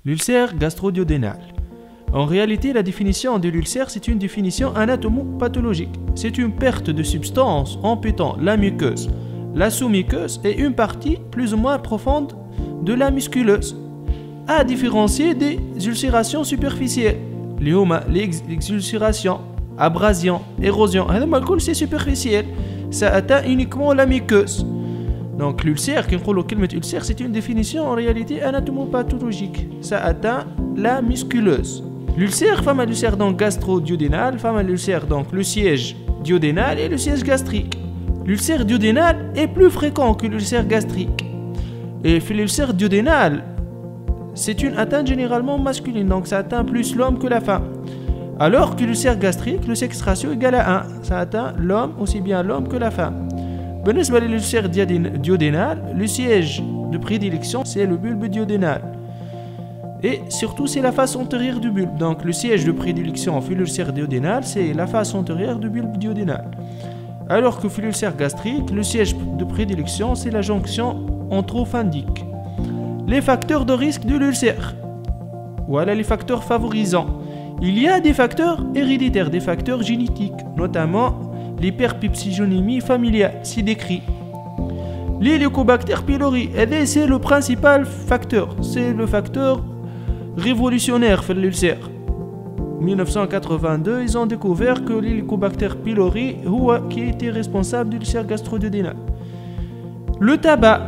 L'ulcère gastro-duodénal. En réalité, la définition de l'ulcère, c'est une définition anatomopathologique. C'est une perte de substance amputant la muqueuse, la sous-muqueuse et une partie plus ou moins profonde de la musculeuse, à différencier des ulcérations superficielles. Les ulcérations, abrasions, érosions, c'est superficiel. Ça atteint uniquement la muqueuse. Donc l'ulcère, c'est une définition en réalité anatomopathologique. Ça atteint la musculeuse. L'ulcère, l'ulcère donc gastro-duodénal, l'ulcère donc le siège duodénal et le siège gastrique. L'ulcère duodénal est plus fréquent que l'ulcère gastrique. Et l'ulcère duodénal, c'est une atteinte généralement masculine, donc ça atteint plus l'homme que la femme. Alors que l'ulcère gastrique, le sexe ratio égale à 1, ça atteint l'homme, aussi bien l'homme que la femme. Pour l'ulcère duodénal, le siège de prédilection, c'est le bulbe duodénal. Et surtout, c'est la face antérieure du bulbe. Donc, le siège de prédilection pour l'ulcère duodénal, c'est la face antérieure du bulbe duodénal. Alors que pour l'ulcère gastrique, le siège de prédilection, c'est la jonction antrophandique. Les facteurs de risque de l'ulcère. Voilà les facteurs favorisants. Il y a des facteurs héréditaires, des facteurs génétiques, notamment l'hyperpepsigénémie familiale, c'est décrit. L'Helicobacter pylori, c'est le principal facteur, c'est le facteur révolutionnaire pour l'ulcère. En 1982, ils ont découvert que l'Helicobacter pylori qui était responsable de l'ulcère gastro-duodénal. Le tabac,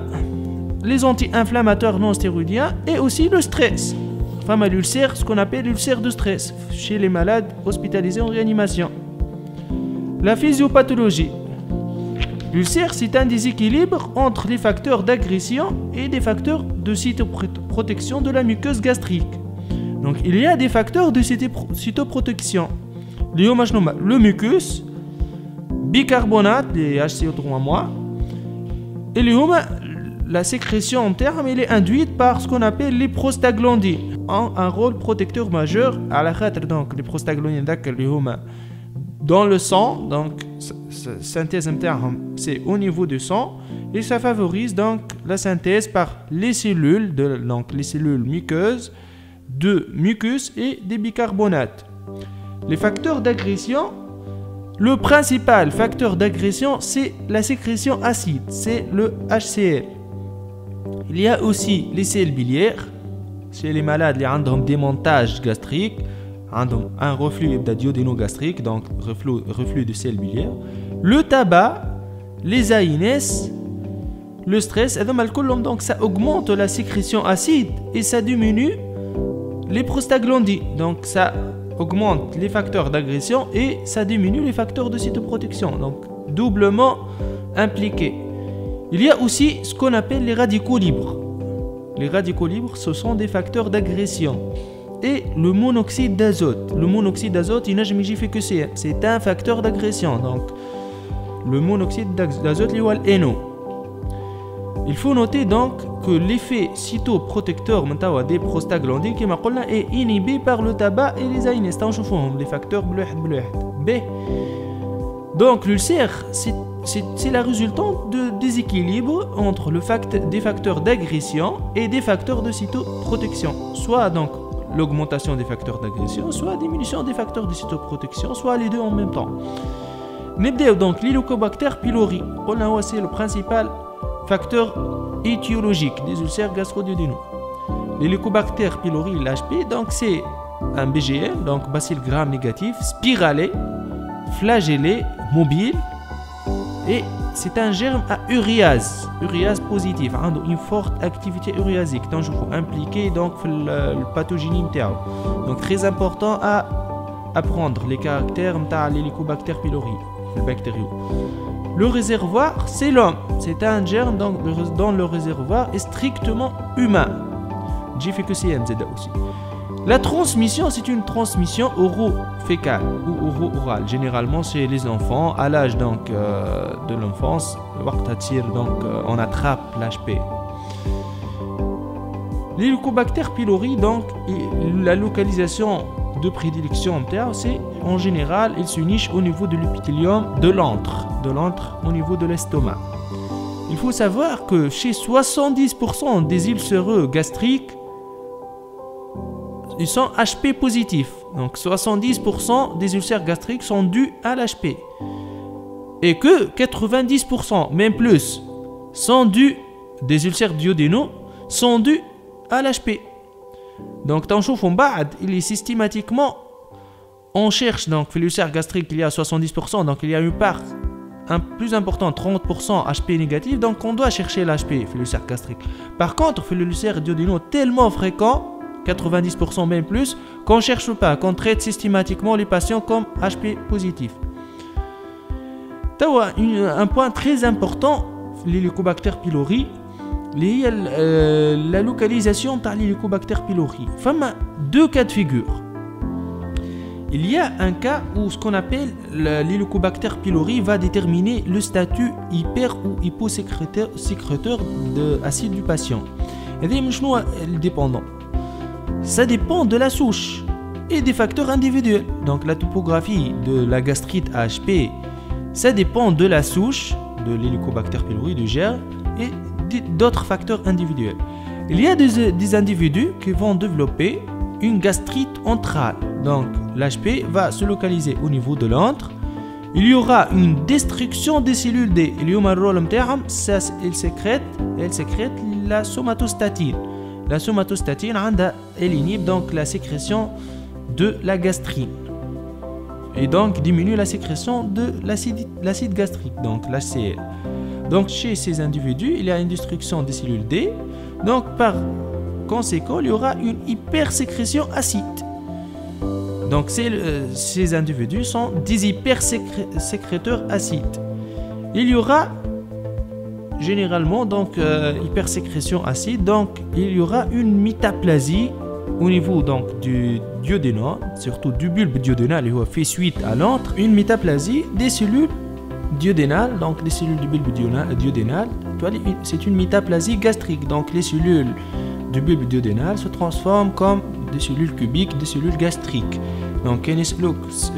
les anti-inflammatoires non stéroïdiens et aussi le stress. Enfin, l'ulcère, ce qu'on appelle l'ulcère de stress chez les malades hospitalisés en réanimation. La physiopathologie. L'ulcère, c'est un déséquilibre entre les facteurs d'agression et des facteurs de cytoprotection de la muqueuse gastrique. Donc, il y a des facteurs de cytoprotection. Le mucus, bicarbonate, les HCO3-, et la sécrétion en terme, elle est induite par ce qu'on appelle les prostaglandines, ont un rôle protecteur majeur à la khatre. Donc les prostaglandines dans le sang, donc synthèse interne, c'est au niveau du sang et ça favorise donc la synthèse par les cellules les cellules muqueuses de mucus et des bicarbonates. Les facteurs d'agression, le principal facteur d'agression, c'est la sécrétion acide, c'est le HCl. Il y a aussi les sels biliaires. Chez les malades, qui ont des montages gastriques, un reflux duodéno-gastrique, donc reflux de sels biliaires. Le tabac, les AINS, le stress, donc ça augmente la sécrétion acide et ça diminue les prostaglandines. Donc ça augmente les facteurs d'agression et ça diminue les facteurs de cytoprotection. Donc doublement impliqués. Il y a aussi ce qu'on appelle les radicaux libres. Les radicaux libres, ce sont des facteurs d'agression. Et le monoxyde d'azote. Le monoxyde d'azote, il n'a jamais fait que c'est un facteur d'agression. Donc, le monoxyde d'azote, c'est NO. Il faut noter donc que l'effet cytoprotecteur des prostaglandines est inhibé par le tabac et les AINS. Les facteurs B. Donc, l'ulcère, c'est la résultante de déséquilibre entre des facteurs d'agression et des facteurs de cytoprotection. Soit donc l'augmentation des facteurs d'agression, soit la diminution des facteurs de cytoprotection, soit les deux en même temps. Donc l'Helicobacter pylori, c'est le principal facteur étiologique des ulcères gastro-duodénaux. L'Helicobacter pylori, l'HP, donc c'est un BGM, donc bacille gram négatif, spiralé, flagellé, mobile. Et c'est un germe à uréase positif, une forte activité uréasique, donc je faut impliquer donc le pathogénie interne. Donc très important à apprendre les caractères de l'Helicobacter pylori, le bactériau. Le réservoir, c'est l'homme, c'est un germe dont le réservoir est strictement humain. J'ai fait que c'est aussi. La transmission, c'est une transmission oro-fécale ou oro-orale, généralement chez les enfants, à l'âge donc de l'enfance, on attrape l'HP. L'Helicobacter pylori, donc, la localisation de prédilection interne, c'est en général, il se niche au niveau de l'épithélium de l'antre au niveau de l'estomac. Il faut savoir que chez 70% des ulcéreux gastriques, ils sont HP positifs. Donc 70% des ulcères gastriques sont dus à l'HP. Et que 90%, même plus, sont dus, des ulcères duodénaux, sont dus à l'HP. Donc, dans le il est systématiquement, on cherche, donc, l'ulcère gastrique, il y a 70%, donc il y a une part plus importante, 30% HP négatif, donc on doit chercher l'HP, l'ulcère gastrique. Par contre, l'ulcère duodénal tellement fréquent, 90% même plus, qu'on ne cherche pas, qu'on traite systématiquement les patients comme HP positif. Un point très important, l'Helicobacter pylori, la localisation de l'Helicobacter pylori. Il y a deux cas de figure. Il y a un cas où ce qu'on appelle l'Helicobacter pylori va déterminer le statut hyper ou hyposécréteur de l'acide du patient. Et c'est dépendant. Ça dépend de la souche et des facteurs individuels. Donc la topographie de la gastrite à HP, ça dépend de la souche de l'Helicobacter pylori, du germe, et d'autres facteurs individuels. Il y a des individus qui vont développer une gastrite antrale. Donc, l'HP va se localiser au niveau de l'antre. Il y aura une destruction des cellules D. Il y aura un rôle elle sécrète la somatostatine. La somatostatine, elle inhibe donc la sécrétion de la gastrine. Et donc, diminue la sécrétion de l'acide gastrique, donc l'HCl. Donc, chez ces individus, il y a une destruction des cellules D. Donc, par conséquent, il y aura une hypersécrétion acide. Donc, ces individus sont des hypersécréteurs acides. Il y aura généralement donc hypersécrétion acide. Donc, il y aura une métaplasie au niveau donc du duodénal, surtout du bulbe duodénal, il fait suite à l'antre, une métaplasie des cellules duodénales, donc les cellules du bulbe duodénal. C'est une métaplasie gastrique. Donc, les cellules du bulbe duodénal se transforment comme des cellules cubiques, des cellules gastriques. Donc,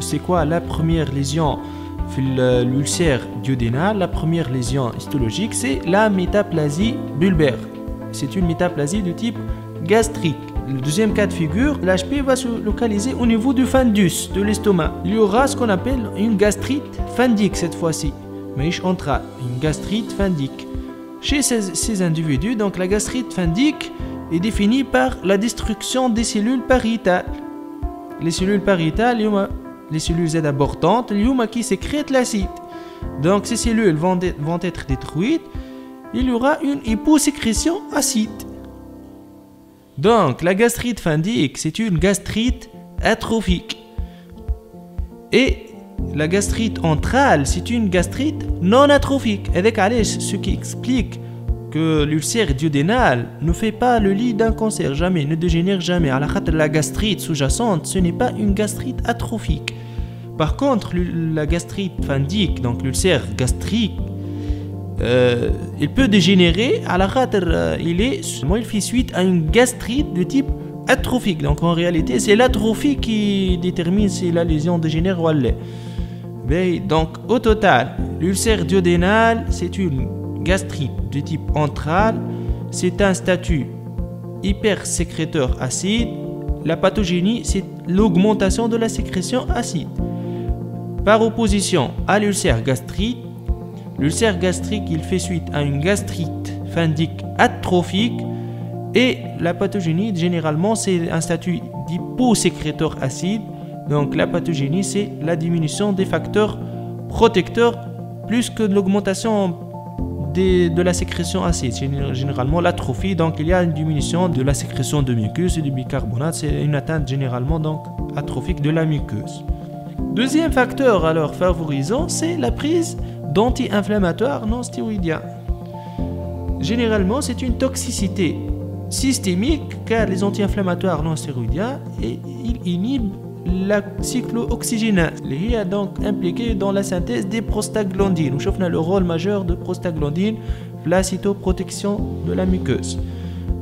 c'est quoi la première lésion? L'ulcère duodénal, la première lésion histologique, c'est la métaplasie bulbaire. C'est une métaplasie de type gastrique. Le deuxième cas de figure, l'HP va se localiser au niveau du fundus de l'estomac. Il y aura ce qu'on appelle une gastrite fundique cette fois-ci, mais antrale, une gastrite fundique. Chez ces individus, donc la gastrite fundique est définie par la destruction des cellules pariétales. Les cellules pariétales, les cellules Z abordantes, qui sécrètent l'acide. Donc ces cellules vont être détruites. Il y aura une hyposécrétion acide. Donc la gastrite fundique, c'est une gastrite atrophique. Et la gastrite antrale, c'est une gastrite non atrophique. Avec ce qui explique que l'ulcère duodénal ne fait pas le lit d'un cancer, jamais, ne dégénère jamais. À la gastrite sous-jacente, ce n'est pas une gastrite atrophique. Par contre, la gastrite fundique, donc l'ulcère gastrique, il peut dégénérer à la il fait suite à une gastrite de type atrophique. Donc en réalité, c'est l'atrophie qui détermine si la lésion dégénère ou elle l'est. Donc au total, l'ulcère duodénal, c'est une gastrite de type antral, c'est un statut hypersécréteur acide. La pathogénie, c'est l'augmentation de la sécrétion acide. Par opposition à l'ulcère gastrique, l'ulcère gastrique, il fait suite à une gastrite fundique atrophique et la pathogénie, généralement, c'est un statut d'hyposécréteur acide. Donc la pathogénie, c'est la diminution des facteurs protecteurs plus que de l'augmentation de la sécrétion acide. C'est généralement l'atrophie, donc il y a une diminution de la sécrétion de muqueuse et du bicarbonate. C'est une atteinte généralement donc atrophique de la muqueuse. Deuxième facteur alors favorisant, c'est la prise d'anti-inflammatoires non stéroïdiens. Généralement, c'est une toxicité systémique car les anti-inflammatoires non stéroïdiens ils inhibent la cyclooxygénase, qui est donc impliquée dans la synthèse des prostaglandines. Nous avons le rôle majeur de prostaglandine, la cytoprotection de la muqueuse.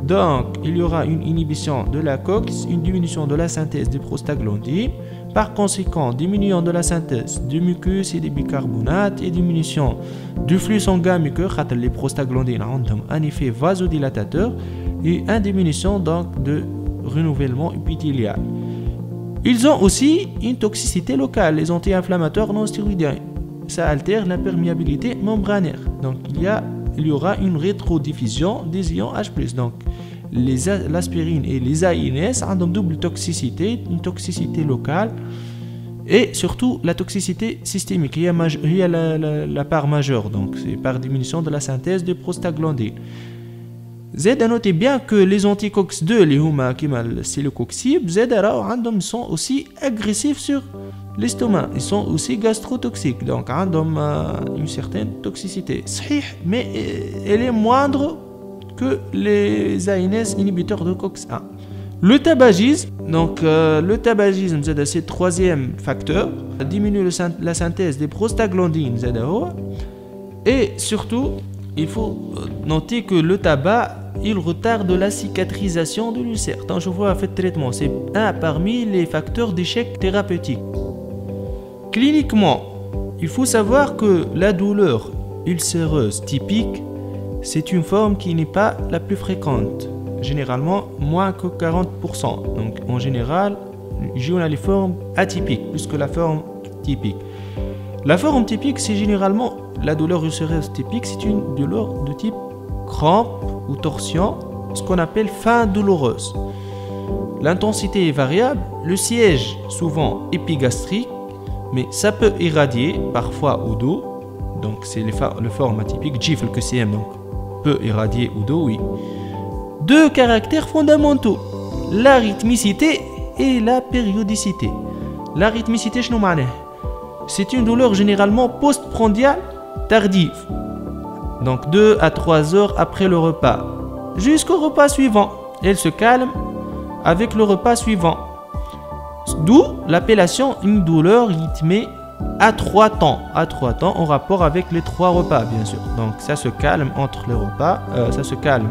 Donc, il y aura une inhibition de la COX, une diminution de la synthèse des prostaglandines. Par conséquent, diminution de la synthèse du mucus et des bicarbonates et diminution du flux sanguin muqueux, car les prostaglandines ont un effet vasodilatateur et une diminution donc de renouvellement épithélial. Ils ont aussi une toxicité locale, les anti-inflammatoires non stéroïdiens. Ça altère la perméabilité membranaire. Donc il y aura une rétrodiffusion des ions H+. Donc l'aspirine et les AINS ont une double toxicité, une toxicité locale et surtout la toxicité systémique. Il y a la part majeure, donc c'est par diminution de la synthèse de prostaglandine. Z a noté bien que les anticox-2, les huma comme le célocoxib, ils sont aussi agressifs sur l'estomac. Ils sont aussi gastrotoxiques, donc ils ont une certaine toxicité. Mais elle est moindre que les ANS inhibiteurs de COX-1. Le tabagisme, donc le tabagisme, c'est le troisième facteur, diminue la synthèse des prostaglandines, et surtout, il faut noter que le tabac, il retarde la cicatrisation de l'ulcère. Tant je vois à fait de traitement, c'est un parmi les facteurs d'échec thérapeutique. Cliniquement, il faut savoir que la douleur ulcéreuse typique, c'est une forme qui n'est pas la plus fréquente. Généralement, moins que 40%. Donc, en général, on a les formes atypiques plus que la forme typique. La forme typique, c'est généralement la douleur ulcéreuse typique, c'est une douleur de type crampe ou torsion, ce qu'on appelle faim douloureuse. L'intensité est variable, le siège souvent épigastrique, mais ça peut irradier parfois au dos. Donc, c'est le forme atypique, GIF, le QCM, donc peut irradier au dos, oui. Deux caractères fondamentaux, la rythmicité et la périodicité. La rythmicité, c'est une douleur généralement postprandiale tardive, donc 2 à 3 heures après le repas, jusqu'au repas suivant. Elle se calme avec le repas suivant. D'où l'appellation une douleur rythmée à 3 temps. À 3 temps en rapport avec les 3 repas, bien sûr. Donc ça se calme entre les repas, ça se calme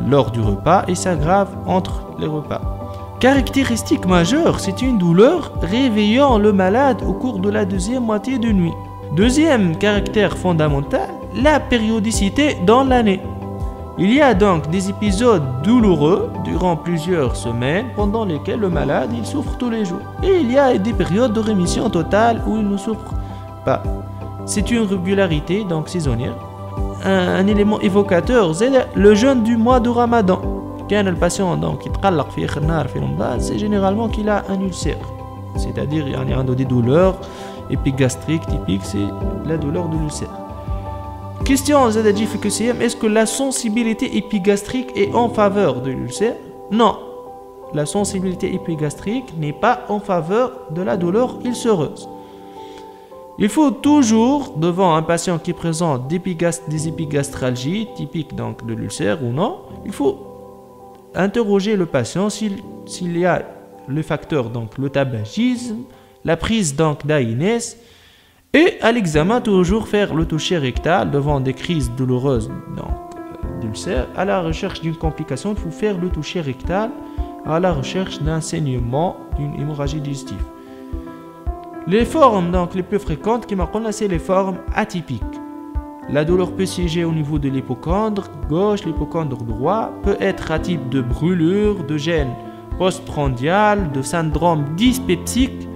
lors du repas et s'aggrave entre les repas. Caractéristique majeure, c'est une douleur réveillant le malade au cours de la deuxième moitié de nuit. Deuxième caractère fondamental, la périodicité dans l'année. Il y a donc des épisodes douloureux durant plusieurs semaines pendant lesquels le malade il souffre tous les jours. Et il y a des périodes de rémission totale où il ne souffre pas. C'est une régularité donc saisonnière. Un élément évocateur, c'est le jeûne du mois de Ramadan. Quand le patient donc c'est généralement qu'il a un ulcère. C'est-à-dire il y a des douleurs épigastriques typiques, c'est la douleur de l'ulcère. Question est-ce que la sensibilité épigastrique est en faveur de l'ulcère? Non. La sensibilité épigastrique n'est pas en faveur de la douleur ulcéreuse. Il faut toujours, devant un patient qui présente des épigastralgies typiques donc de l'ulcère ou non, il faut interroger le patient s'il y a le facteur donc le tabagisme, la prise donc d'AINS, et à l'examen toujours faire le toucher rectal devant des crises douloureuses d'ulcère. À la recherche d'une complication, il faut faire le toucher rectal à la recherche d'un saignement, d'une hémorragie digestive. Les formes donc les plus fréquentes qui m'ont c'est les formes atypiques. La douleur peut siéger au niveau de l'hypocondre gauche, l'hypocondre droit, peut être à type de brûlure, de gêne postprandiale, de syndrome dyspeptique,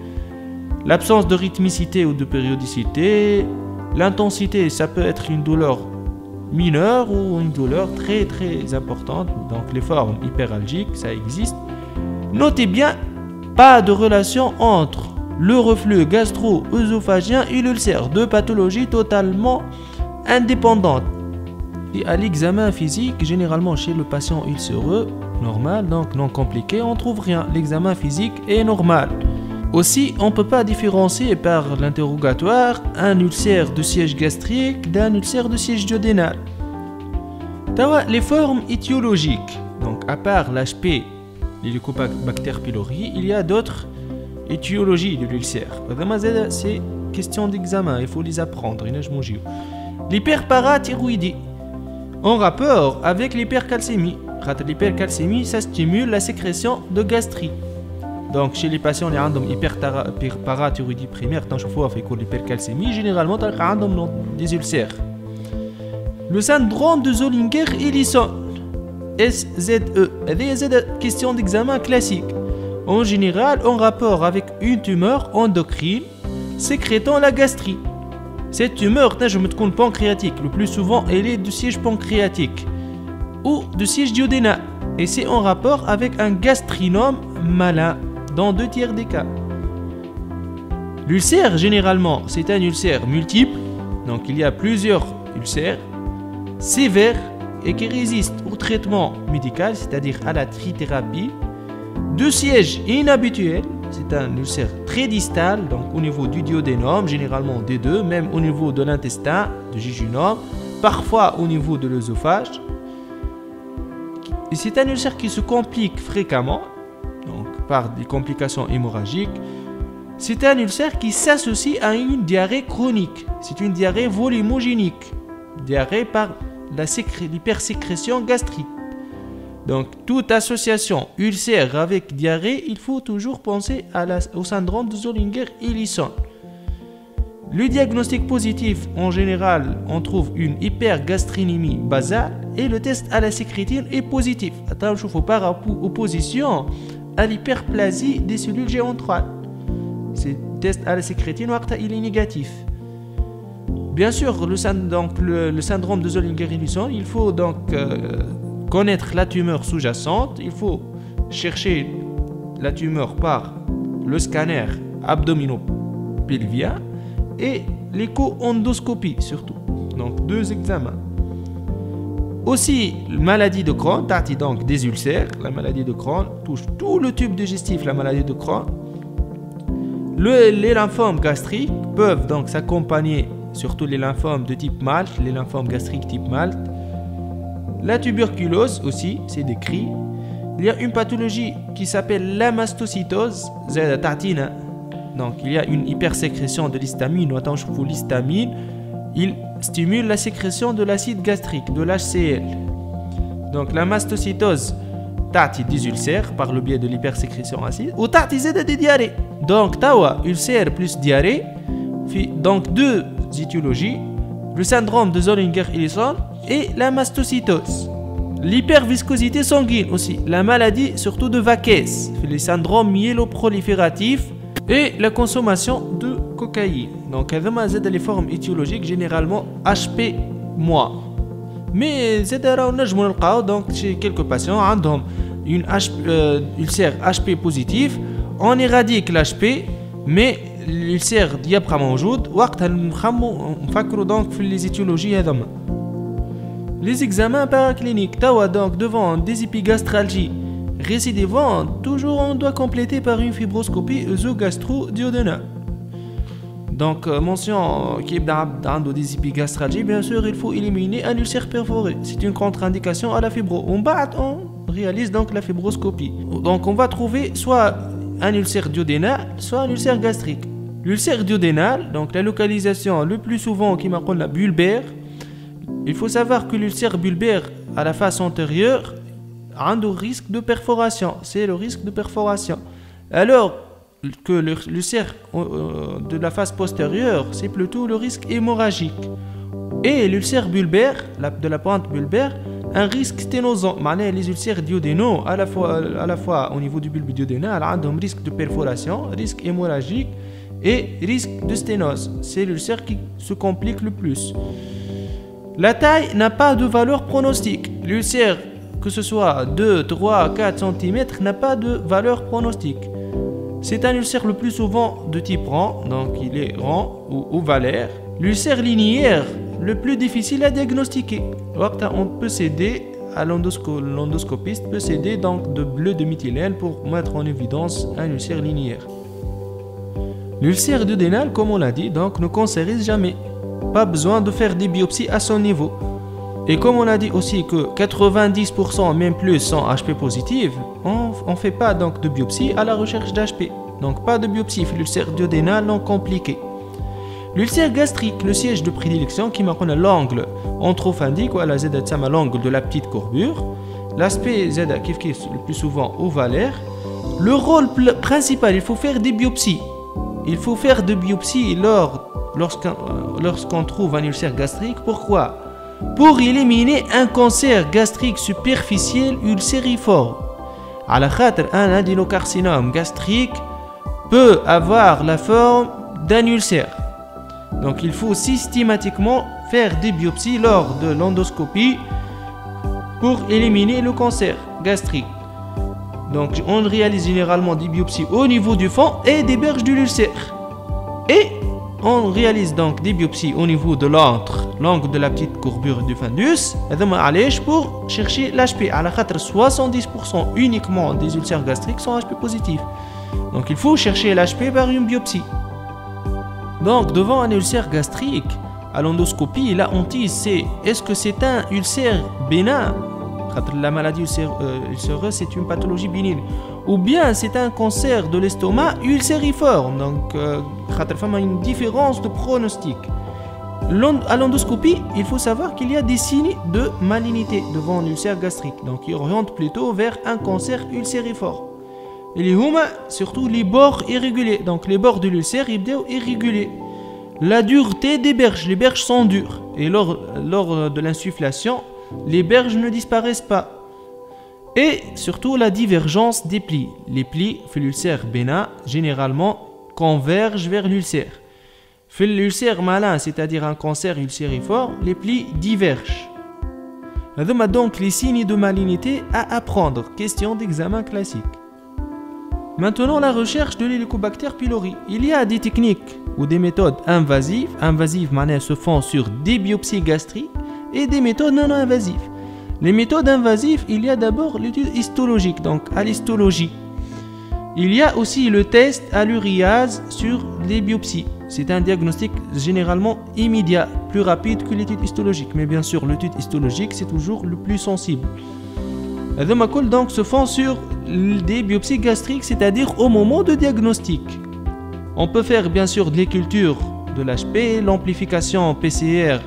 l'absence de rythmicité ou de périodicité, l'intensité, ça peut être une douleur mineure ou une douleur très très importante, donc les formes hyperalgiques, ça existe. Notez bien, pas de relation entre le reflux gastro-œsophagien et l'ulcère, deux pathologies totalement indépendantes. Et à l'examen physique, généralement chez le patient ulcéreux, normal, donc non compliqué, on trouve rien. L'examen physique est normal. Aussi, on ne peut pas différencier par l'interrogatoire un ulcère de siège gastrique d'un ulcère de siège duodénal. Les formes étiologiques, donc à part l'HP, l'Helicobacter pylori, il y a d'autres étiologies de l'ulcère. C'est question d'examen, il faut les apprendre. L'hyperparathyroïdie, en rapport avec l'hypercalcémie. L'hypercalcémie, ça stimule la sécrétion de gastri. Donc chez les patients qui ont hyperparathyroïdie primaire, tant que fois fait l'hypercalcémie, généralement ils ont des ulcères. Le syndrome de Zollinger-Ellison, SZE. C'est une question d'examen classique. En général, en rapport avec une tumeur endocrine sécrétant la gastrie. Cette tumeur, je me trompe, pancréatique. Le plus souvent, elle est du siège pancréatique ou du siège duodénal. Et c'est en rapport avec un gastrinome malin dans 2 tiers des cas. L'ulcère, généralement, c'est un ulcère multiple. Donc, il y a plusieurs ulcères sévères et qui résistent au traitement médical, c'est-à-dire à la trithérapie. De siège inhabituel, c'est un ulcère très distal, donc au niveau du duodénum, généralement des deux, même au niveau de l'intestin, du jejunum, parfois au niveau de l'œsophage. Et c'est un ulcère qui se complique fréquemment, donc par des complications hémorragiques. C'est un ulcère qui s'associe à une diarrhée chronique. C'est une diarrhée volumogénique, diarrhée par l'hypersécrétion gastrique. Donc, toute association ulcère avec diarrhée, il faut toujours penser au syndrome de Zollinger-Ellison. Le diagnostic positif, en général, on trouve une hypergastrinémie basale et le test à la sécrétine est positif. Attention, il faut par opposition à l'hyperplasie des cellules géantrales. Ce test à la sécrétine, il est négatif. Bien sûr, le syndrome de Zollinger-Ellison, il faut donc connaître la tumeur sous-jacente. Il faut chercher la tumeur par le scanner abdominopelvien et l'écho-endoscopie surtout. Donc 2 examens. Aussi, la maladie de Crohn, donc des ulcères. La maladie de Crohn touche tout le tube digestif, la maladie de Crohn. Les lymphomes gastriques peuvent donc s'accompagner, surtout les lymphomes de type Malte, les lymphomes gastriques type Malte. La tuberculose aussi, c'est décrit. Il y a une pathologie qui s'appelle la mastocytose, donc il y a une hypersécrétion de l'histamine. Attention, l'histamine, il stimule la sécrétion de l'acide gastrique, de l'HCl. Donc la mastocytose tati des ulcères par le biais de l'hypersécrétion acide ou tati des diarrhées. Donc tawa ulcère plus diarrhée, donc 2 étiologies, le syndrome de Zollinger-Ellison et la mastocytose. L'hyperviscosité sanguine aussi, la maladie surtout de Vaquès, les syndromes myéloprolifératifs et la consommation de cocaïne. Donc, les formes étiologiques généralement HP-. Mais donc chez quelques patients ont une ulcère HP positif, on éradique l'HP, mais l'ulcère diaphragme موجود وقتها نفكروا donc في les étiologies هذوما. Les examens paracliniques, donc devant des épigastralgies récidivantes, toujours on doit compléter par une fibroscopie œsogastro-duodénale. Donc mention qui est dans des épigastralgies, bien sûr il faut éliminer un ulcère perforé. C'est une contre-indication à la fibro. On réalise donc la fibroscopie. Donc on va trouver soit un ulcère duodénal, soit un ulcère gastrique. L'ulcère duodénal, donc la localisation le plus souvent qui m'appelle la bulbaire. Il faut savoir que l'ulcère bulbaire à la face antérieure a un risque de perforation. C'est le risque de perforation. Alors que l'ulcère de la face postérieure, c'est plutôt le risque hémorragique. Et l'ulcère bulbaire, de la pointe bulbaire, un risque sténosant. Les ulcères duodénaux, à la fois au niveau du bulbe duodénal, ont un risque de perforation, risque hémorragique et risque de sténose. C'est l'ulcère qui se complique le plus. La taille n'a pas de valeur pronostique. L'ulcère, que ce soit 2, 3, 4 cm, n'a pas de valeur pronostique. C'est un ulcère le plus souvent de type rond, donc il est rond ou ovalaire. L'ulcère linéaire, le plus difficile à diagnostiquer. On peut s'aider, l'endoscopiste peut s'aider donc de bleu de méthylène pour mettre en évidence un ulcère linéaire. L'ulcère duodénal, comme on l'a dit, donc ne cancérise jamais. Pas besoin de faire des biopsies à son niveau. Et comme on a dit aussi que 90% même plus sont HP positifs, on ne fait pas donc de biopsie à la recherche d'HP. Donc pas de biopsie pour l'ulcère duodénal non compliqué. L'ulcère gastrique, le siège de prédilection qui marque l'angle antrophendique ou à la l'angle de la petite courbure. L'aspect Z qui est le plus souvent ovalaire. Le rôle principal, il faut faire des biopsies. Il faut faire des biopsies lorsqu'on trouve un ulcère gastrique. Pourquoi ? pour éliminer un cancer gastrique superficiel ulcériforme. على خاطر un adénocarcinome gastrique peut avoir la forme d'un ulcère. Donc il faut systématiquement faire des biopsies lors de l'endoscopie pour éliminer le cancer gastrique. Donc on réalise généralement des biopsies au niveau du fond et des berges de l'ulcère. Et on réalise donc des biopsies au niveau de l'angle de la petite courbure du fundus pour chercher l'HP. À la 70% uniquement des ulcères gastriques sont HP positifs. Donc il faut chercher l'HP par une biopsie. Donc devant un ulcère gastrique, à l'endoscopie, là on dit est-ce que c'est un ulcère bénin? La maladie ulcéreuse c'est une pathologie bénigne, ou bien c'est un cancer de l'estomac ulcériforme. Donc il y a une différence de pronostic. À l'endoscopie, il faut savoir qu'il y a des signes de malignité devant l'ulcère gastrique, donc il oriente plutôt vers un cancer ulcériforme. Et les surtout les bords irréguliers, donc les bords de l'ulcère irréguliers. La dureté des berges, les berges sont dures, et lors de l'insufflation, les berges ne disparaissent pas. Et surtout la divergence des plis. Les plis, fait l'ulcère bénin, généralement convergent vers l'ulcère. Fait l'ulcère malin, c'est-à-dire un cancer ulcériforme, les plis divergent. Donc les signes de malignité à apprendre. Question d'examen classique. Maintenant, la recherche de l'Helicobacter pylori. Il y a des techniques ou des méthodes invasives. Invasives, se font sur des biopsies gastriques, et des méthodes non invasives. Les méthodes invasives, il y a d'abord l'étude histologique, donc à l'histologie. Il y a aussi le test à l'uréase sur les biopsies. C'est un diagnostic généralement immédiat, plus rapide que l'étude histologique. Mais bien sûr, l'étude histologique, c'est toujours le plus sensible. Les donc se font sur des biopsies gastriques, c'est-à-dire au moment de diagnostic. On peut faire bien sûr des cultures de l'HP, l'amplification PCR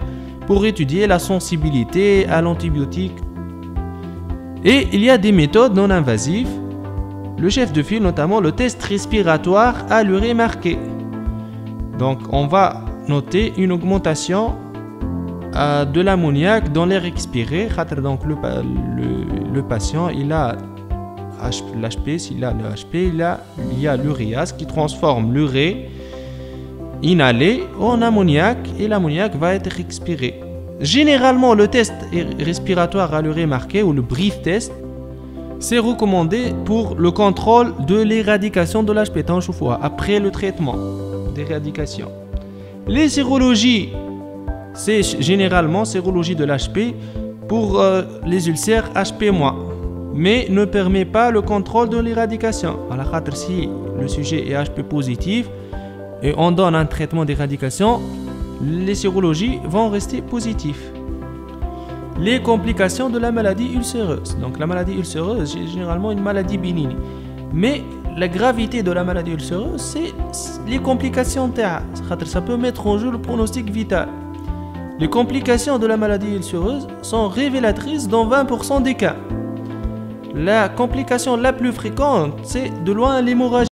pour étudier la sensibilité à l'antibiotique. Et il y a des méthodes non invasives. Le chef de file, notamment le test respiratoire à l'urée marquée. Donc on va noter une augmentation de l'ammoniac dans l'air expiré. Donc le patient, il a l'HP, s'il a le HP, il y a l'uréase qui transforme l'urée inhalé en ammoniac, et l'ammoniac va être expiré. Généralement, le test respiratoire à l'urée marquée ou le breath test, c'est recommandé pour le contrôle de l'éradication de l'HP après le traitement d'éradication. Les sérologies, c'est généralement sérologie de l'HP pour les ulcères HP-, mais ne permet pas le contrôle de l'éradication. Si le sujet est HP positif et on donne un traitement d'éradication, les sérologies vont rester positives. Les complications de la maladie ulcéreuse. Donc la maladie ulcéreuse, c'est généralement une maladie bénigne. Mais la gravité de la maladie ulcéreuse, c'est les complications. Ça peut mettre en jeu le pronostic vital. Les complications de la maladie ulcéreuse sont révélatrices dans 20% des cas. La complication la plus fréquente, c'est de loin l'hémorragie.